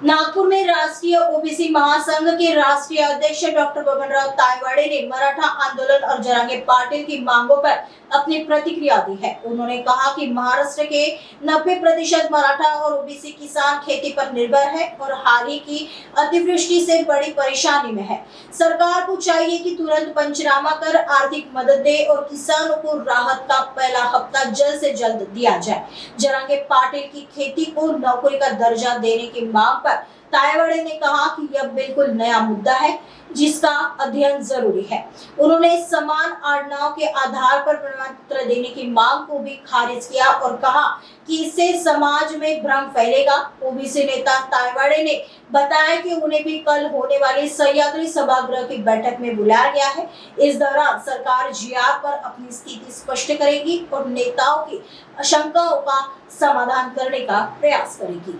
नागपुर में राष्ट्रीय ओबीसी महासंघ के राष्ट्रीय अध्यक्ष डॉक्टर बबनराव तायवाड़े ने मराठा आंदोलन और जरांगे पाटिल की मांगों पर अपनी प्रतिक्रिया दी है। उन्होंने कहा कि महाराष्ट्र के 90% मराठा और ओबीसी किसान खेती पर निर्भर है और हाल ही की अतिवृष्टि से बड़ी परेशानी में है। सरकार को चाहिए कि तुरंत पंचनामा कर आर्थिक मदद दे और किसानों को राहत का पहला हफ्ता जल्द से जल्द दिया जाए। जरांगे पाटिल की खेती को नौकरी का दर्जा देने की मांग पर तायवाड़े ने कहा कि यह बिल्कुल नया मुद्दा है जिसका अध्ययन जरूरी है। उन्होंने समान आड़नाव के आधार पर प्रमाण पत्र देने की मांग को भी खारिज किया और कहा कि इससे समाज में भ्रम फैलेगा। ओबीसी नेता तायवाड़े ने बताया कि उन्हें भी कल होने वाली सह्याद्री सभागृह की बैठक में बुलाया गया है। इस दौरान सरकार जीआर पर अपनी स्थिति स्पष्ट करेगी और नेताओं की आशंकाओं का समाधान करने का प्रयास करेगी।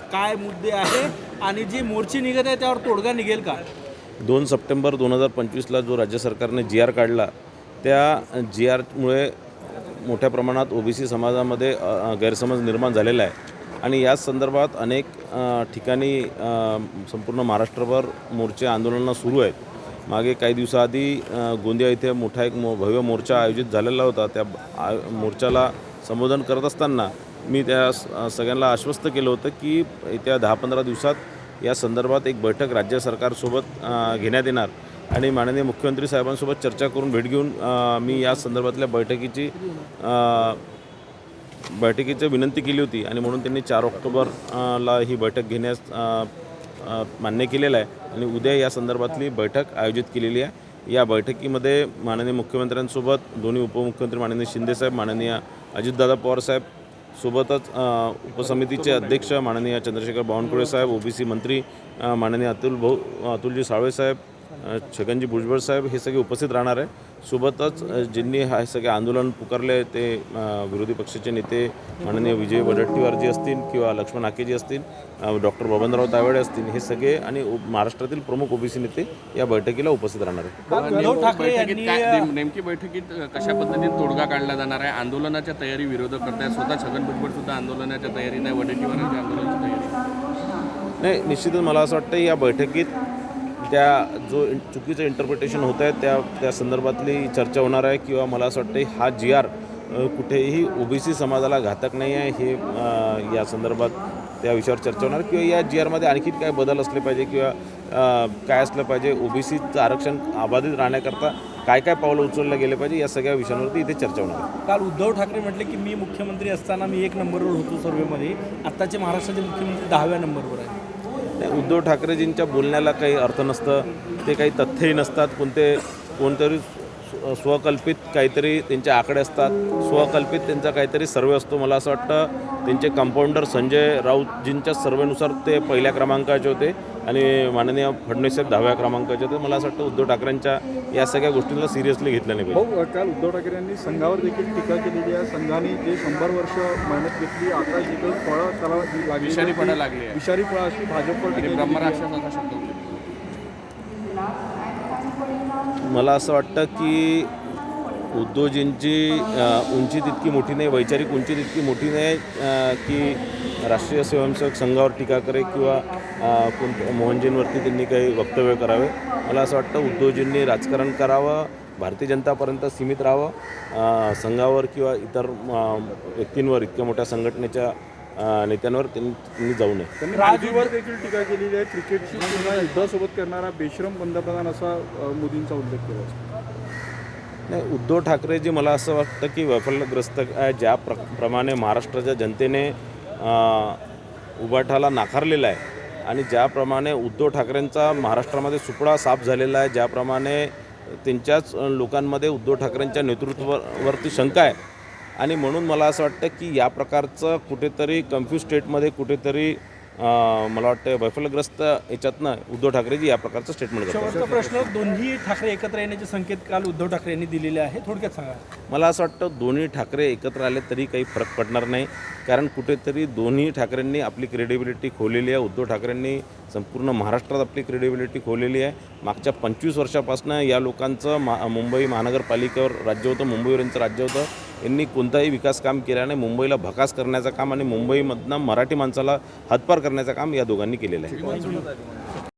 काय मुद्दे आहे आणि जी मोर्ची निघत आहे त्यावर तोडगा निघेल का? 2 सप्टेंबर 2025ला जो राज्य सरकारने जी आर काढला त्या जी आरमुळे मोठ्या प्रमाणात ओबीसी समाजामध्ये गैरसमज निर्माण झालेला आहे आणि याच संदर्भात अनेक ठिकाणी संपूर्ण महाराष्ट्रभर मोर्चे आंदोलनं सुरू आहेत। मागे काही दिवसाआधी गोंदिया इथे मोठा एक भव्य मोर्चा आयोजित झालेला होता। त्या मोर्चाला संबोधन करत असताना मी त्या सगळ्यांना आश्वस्त केलं होतं की येत्या 10-15 दिवसात या संदर्भात एक बैठक राज्य सरकारसोबत घेण्यात येणार आणि माननीय मुख्यमंत्री साहेबांसोबत चर्चा करून भेट घेऊन मी या संदर्भातल्या बैठकीची विनंती केली होती आणि म्हणून त्यांनी 4 ऑक्टोबरला ही बैठक घेण्यास मान्य केलेलं आहे आणि उद्या या संदर्भातली बैठक आयोजित केलेली आहे। या बैठकीमध्ये माननीय मुख्यमंत्र्यांसोबत दोन्ही उपमुख्यमंत्री माननीय शिंदे साहेब, माननीय अजितदादा पवार साहेब सोबतच उपसमितीचे अध्यक्ष माननीय चंद्रशेखर बावनकुळे साहेब, ओबीसी मंत्री माननीय अतुलजी साळवे साहेब, छगनजी भुजबळ साहेब हे सगळे उपस्थित राहणार आहे। सोबतच ज्यांनी हे सगळे आंदोलन पुकारले ते विरोधी पक्षाचे नेते माननीय विजय वडेट्टीवारजी असतील किंवा लक्ष्मण हाकेजी असतील, डॉक्टर बबनराव तायवाडे असतील, हे सगळे आणि महाराष्ट्रातील प्रमुख ओबीसी नेते या बैठकीला उपस्थित राहणार आहेत। उद्धव ठाकरे यांनी नेमकी बैठकीत कशा पद्धतीने तोडगा काढला जाणार आहे? आंदोलनाच्या तयारी विरोधक करताय, स्वतः छगन भुजबळ सुद्धा आंदोलनाच्या तयारी नाही, वडेट्टीवारांच्या आंदोलनाची तयारी नाही। निश्चितच मला असं वाटतं या बैठकीत त्या जो चुकीचं इंटरप्रिटेशन होत आहे त्या संदर्भातली चर्चा होणार आहे किंवा मला असं वाटतं हा जी आर कुठेही ओबीसी समाजाला घातक नाही आहे हे या संदर्भात त्या विषयावर चर्चा होणार किंवा या जी आरमध्ये आणखी काय बदल असले पाहिजे किंवा काय असलं पाहिजे, ओबीसीचं आरक्षण अबाधित राहण्याकरता काय काय पावलं उचलले गेले पाहिजे या सगळ्या विषयांवरती इथे चर्चा होणार आहे। काल उद्धव ठाकरे म्हटले की मी मुख्यमंत्री असताना मी 1 नंबरवर होतो सर्वेमध्ये, आत्ताचे महाराष्ट्राचे मुख्यमंत्री 10व्या नंबरवर आहे। उद्धव ठाकरेजींच्या बोलण्याला काही अर्थ नसतं, ते काही तथ्यही नसतात, कोणतरी स्वकल्पित काहीतरी त्यांचे आकडे असतात, स्वकल्पित त्यांचा काहीतरी सर्वे असतो। मला असं वाटतं त्यांचे कंपाऊंडर संजय राऊतजींच्या सर्वेनुसार ते 1ल्या क्रमांकाचे होते आणि माननीय फडणवीस साहेब 10व्या क्रमांकाचे होते। मला असं वाटतं उद्धव ठाकरेंच्या या सगळ्या गोष्टींना सिरियसली घेतलं नाही पाहिजे। काल उद्धव ठाकरे यांनी संघावर देखील टीका केलेली आहे। संघाने जे 100 वर्ष मेहनत घेतली आता जिथं फळं त्याला विषारी फळं लागली आहे, विषारी फळं अशी भाजपवर ब्रह्मराक्षसाचा शब्द होता। मला असं वाटतं की उद्धवजींची उंची तितकी मोठी नाही, वैचारिक उंची तितकी मोठी नाही की राष्ट्रीय स्वयंसेवक संघावर टीका करे किंवा मोहनजींवरती त्यांनी काही वक्तव्य करावे। मला असं वाटतं उद्धवजींनी राजकारण करावं, भारतीय जनतापर्यंत सीमित राहावं, संघावर किंवा इतर व्यक्तींवर, इतक्या मोठ्या संघटनेच्या नेत्यांवर त्यांनी जाऊ नये। त्यांनी राजूवर देखील टीका केलेली आहे। क्रिकेटची तुलना युद्धासोबत करणारा बेशरम पंतप्रधान असा मोदींचा उल्लेख केला। नाही, उद्धव ठाकरेजी मला असं वाटतं की वैफल्यग्रस्त आहे। ज्या प्रमाणे महाराष्ट्राच्या जनतेने उबाठाला नाकारलेला आहे आणि ज्याप्रमाणे उद्धव ठाकरेंचा महाराष्ट्रामध्ये सुपडा साफ झालेला आहे, ज्याप्रमाणे त्यांच्याच लोकांमध्ये उद्धव ठाकरेंच्या नेतृत्वावरती शंका आहे आणि म्हणून मला असं वाटतं की या प्रकारचं कुठेतरी कन्फ्यूज स्टेटमध्ये कुठेतरी मला वाटतं वैफल्यग्रस्त याच्यातनं उद्धव ठाकरेजी या प्रकारचं स्टेटमेंट करतात। शेवटचा प्रश्न, दोन्ही ठाकरे एकत्र येण्याचे संकेत काल उद्धव ठाकरे यांनी दिलेले आहे, थोडक्यात सांगा। मला असं वाटतं दोन्ही ठाकरे एकत्र आले तरी काही फरक पडणार नाही, कारण कुठेतरी दोन्ही ठाकरेंनी आपली क्रेडिबिलिटी खोललेली आहे। उद्धव ठाकरेंनी संपूर्ण महाराष्ट्रात आपली क्रेडिबिलिटी खोललेली आहे. मागच्या 25 वर्षापासून या लोकांचं मुंबई महानगरपालिकेवर राज्य होतं, मुंबईवर यांचं राज्य होतं. यांनी कोणताही विकास काम केला नाही. मुंबईला भकास करण्याचं काम आणि मुंबईमधनं मराठी माणसाला हातपार करण्याचं काम या दोघांनी केलेलं आहे.